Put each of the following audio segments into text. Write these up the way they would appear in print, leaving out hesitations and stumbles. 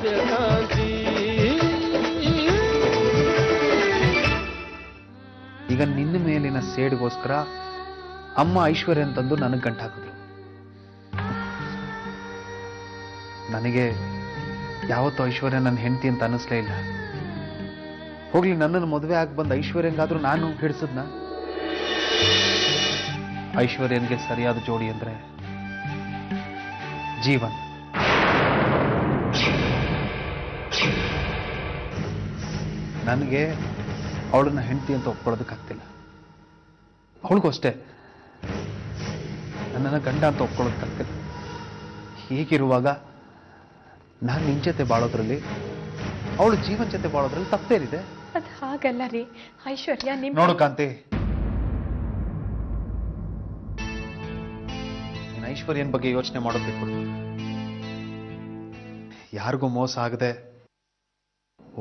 ಸೂರ್ಯಕಾಂತಿ. ಈಗ ನಿನ್ನ ಮೇಲಿನ ಸೇಡ್ಗೋಸ್ಕರ ಅಮ್ಮ ಐಶ್ವರ್ಯ ಅಂತಂದು ನನಗೆ ಗಂಟಾಕಿದ್ರು. ನನಗೆ ಯಾವತ್ತೂ ಐಶ್ವರ್ಯ ನನ್ನ ಹೆಂಡತಿ ಅಂತ ಅನ್ನಿಸ್ಲೇ ಇಲ್ಲ. ಹೋಗ್ಲಿ, ನನ್ನನ್ನು ಮದುವೆ ಆಗಿ ಬಂದ ಐಶ್ವರ್ಯಂಗಾದ್ರೂ ನಾನು ಹಿಡಿಸಿದ್ನ? ಐಶ್ವರ್ಯನ್ಗೆ ಸರಿಯಾದ ಜೋಡಿ ಅಂದ್ರೆ ಜೀವನ್. ನನಗೆ ಅವಳನ್ನ ಹೆಂಡತಿ ಅಂತ ಒಪ್ಕೊಳ್ಳೋದಕ್ಕಾಗ್ತಿಲ್ಲ. ಅವಳಿಗೂ ಅಷ್ಟೇ ನನ್ನನ್ನು ಗಂಡ ಅಂತ ಒಪ್ಕೊಳ್ಳೋದಕ್ಕಾಗ್ತಿಲ್ಲ. ಹೀಗಿರುವಾಗ ನಾನು ನಿನ್ ಜೊತೆ ಬಾಳೋದ್ರಲ್ಲಿ, ಅವಳು ಜೀವನ್ ಜೊತೆ ಬಾಳೋದ್ರಲ್ಲಿ ತಪ್ಪೇನಿದೆ? ಅದು ಹಾಗಲ್ಲ ರೀ ಐಶ್ವರ್ಯ. ನೋಡು ಕಾಂತಿ, ನೀನು ಐಶ್ವರ್ಯನ ಬಗ್ಗೆ ಯೋಚನೆ ಮಾಡೋದು ಬಿಟ್ಬಿಡು. ಯಾರಿಗೂ ಮೋಸ ಆಗದೆ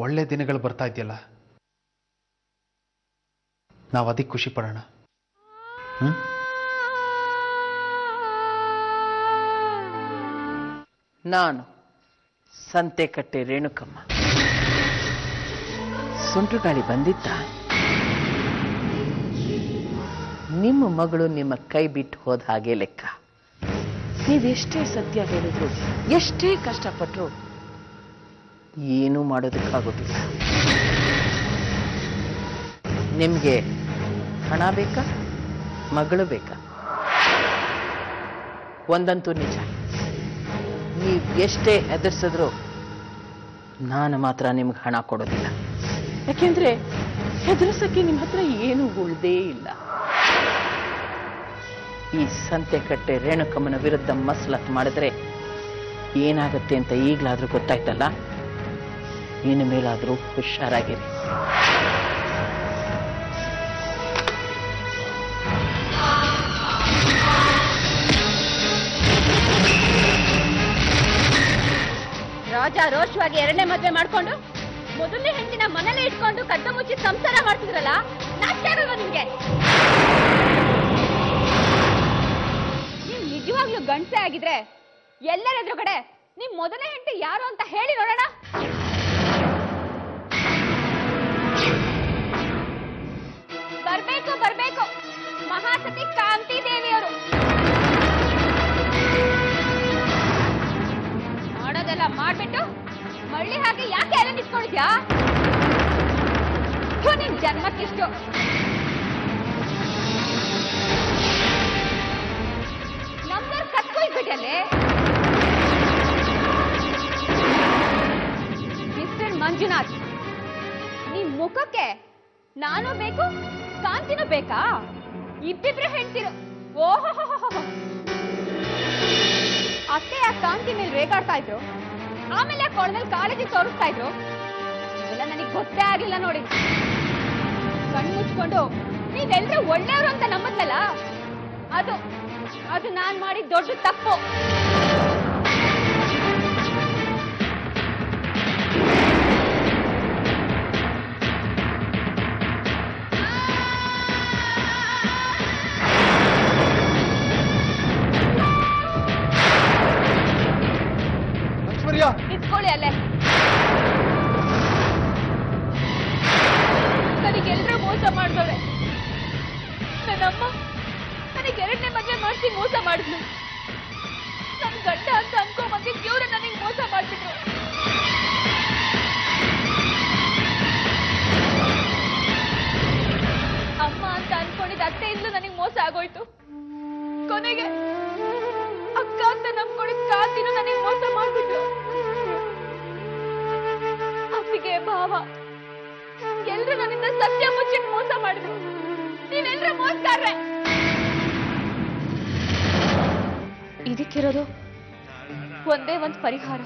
ಒಳ್ಳೆ ದಿನಗಳು ಬರ್ತಾ ಇದೆಯಲ್ಲ, ನಾವು ಅದಕ್ಕೆ ಖುಷಿ ಪಡೋಣ. ನಾನು ಸಂತೆಕಟ್ಟೆ ರೇಣುಕಮ್ಮ. ಸುಂಟು ಗಾಳಿ ಬಂದಿತ್ತ? ನಿಮ್ಮ ಮಗಳು ನಿಮ್ಮ ಕೈ ಬಿಟ್ಟು ಹೋದ ಹಾಗೆ ಲೆಕ್ಕ. ನೀವೆಷ್ಟೇ ಸತ್ಯ ಹೇಳಿದ್ರು, ಎಷ್ಟೇ ಕಷ್ಟಪಟ್ಟರು ಏನೂ ಮಾಡೋದಕ್ಕಾಗೋದಿಲ್ಲ. ನಿಮ್ಗೆ ಹಣ ಬೇಕಾ, ಮಗಳು ಬೇಕಾ? ಒಂದಂತೂ ನಿಜ, ನೀವು ಎಷ್ಟೇ ಹೆದರ್ಸಿದ್ರು ನಾನು ಮಾತ್ರ ನಿಮ್ಗೆ ಹಣ ಕೊಡೋದಿಲ್ಲ. ಯಾಕೆಂದ್ರೆ ಹೆದರ್ಸಕ್ಕೆ ನಿಮ್ಮ ಹತ್ರ ಏನು ಉಳ್ದೇ ಇಲ್ಲ. ಈ ಸಂತೆಕಟ್ಟೆ ರೇಣುಕಮ್ಮನ ವಿರುದ್ಧ ಮಸಲತ್ ಮಾಡಿದ್ರೆ ಏನಾಗುತ್ತೆ ಅಂತ ಈಗಲಾದ್ರೂ ಗೊತ್ತಾಯ್ತಲ್ಲ. ಇನ್ನು ಮೇಲಾದ್ರೂ ಹುಷಾರಾಗಿರಿ. ರಾಜ ರೋಷವಾಗಿ ಎರಡನೇ ಮದ್ವೆ ಮಾಡ್ಕೊಂಡು ಮೊದಲನೇ ಹೆಂಡತಿನ ಮನೇಲೆ ಇಟ್ಕೊಂಡು ಕದ್ದ ಮುಚ್ಚಿ ಸಂಸಾರ ಮಾಡ್ತಿದ್ರಲ್ಲ, ನಾಚಿಕೆ ಆಗಲ್ವಾ ನಿಮ್ಗೆ? ನೀವ್ ನಿಜವಾಗ್ಲೂ ಗಂಡಸೆ ಆಗಿದ್ರೆ ಎಲ್ಲರ ಎದುರುಗಡೆ ನಿಮ್ ಮೊದಲನೇ ಹೆಂಡತಿ ಯಾರು ಅಂತ ಹೇಳಿ ನೋಡೋಣ. ಬರ್ಬೇಕು ಬರ್ಬೇಕು ಮಹಾಸತಿ ಕಾಂತಿ ದೇವಿಯವರು. ಮಾಡೋದೆಲ್ಲ ಮಾಡ್ಬಿಟ್ಟು ಮಳ್ಳಿ ಹಾಗೆ ಯಾಕೆ ಎಲ್ಲ ನಿಂತ್ಕೊಂಡಿದ್ಯಾ? ನಿನ್ ಜನ್ಮಕ್ಕಿಷ್ಟು. ನಮ್ದವ್ರು ಕತ್ಕೊಯ್ಬಿಟ್ಟಲ್ಲೇ. ಮಿಸ್ಟರ್ ಮಂಜುನಾಥ್, ನಿಮ್ ಮುಖಕ್ಕೆ ನಾನು ಬೇಕು, ಕಾಂತಿನೂ ಬೇಕಾ? ಇಬ್ಬಿಬ್ರು ಹೆಣ್ತಿರು. ಓಹೋ, ಅತ್ತೆ ಆ ಕಾಂತಿ ಮೇಲೆ ರೇಗಾಡ್ತಾ ಇದ್ರು, ಆಮೇಲೆ ಆ ಕೊಳದಲ್ಲಿ ಕಾಲೇಜಿಗೆ ತೋರಿಸ್ತಾ ಇದ್ರು. ಇವೆಲ್ಲ ನನಗೆ ಗೊತ್ತೇ ಆಗಿಲ್ಲ ನೋಡಿ. ಕಣ್ಣು ಮುಚ್ಕೊಂಡು ನೀವೆಲ್ಲರೂ ಒಳ್ಳೆಯವರು ಅಂತ ನಂಬತ್ತಲ್ಲ, ಅದು ನಾನ್ ಮಾಡಿದ ದೊಡ್ಡ ತಪ್ಪು. ನಿಂತ್ಕೊಳ್ಳಿ ಅಲ್ಲೇ. ನನಗೆಲ್ಲರೂ ಮೋಸ ಮಾಡ್ದವ್ರೆ. ನನ್ನಮ್ಮ ನನಗೆ ಎರಡನೇ ಮದುವೆ ಮಾಡಿಸಿ ಮೋಸ ಮಾಡಿದ್ಲು. ನನ್ ಗಂಡ ಅಂತ ಅನ್ಕೊಂಬಂದಿ ಇವ್ರೆ ನನಗೆ ಮೋಸ ಮಾಡ್ಬಿಟ್ರು. ಅಮ್ಮ ಅಂತ ಅನ್ಕೊಂಡಿದ್ದ ಅತ್ತೆ ಇಂದಲೂ ನನಗೆ ಮೋಸ ಆಗೋಯ್ತು. ಕೊನೆಗೆ ಅಕ್ಕ ಅಂತ ನಂಬ್ಕೊಂಡಿದ್ದ ಕಾಂತಿನೂ ನನಗೆ ಮೋಸ ಮಾಡ್ಬಿಟ್ರು. ಅತ್ತಿಗೆ ಭಾವ ಎಲ್ರು ನನ್ನಿಂದ ಸತ್ಯ ಮುಚ್ಚಿಟ್ಟು ಮೋಸ ಮಾಡಿದ್ರು. ನೀವೆಲ್ರೂ ಮೋಸಗಾರ್ರೆ. ಇದಕ್ಕಿರೋದು ಒಂದೇ ಒಂದು ಪರಿಹಾರ.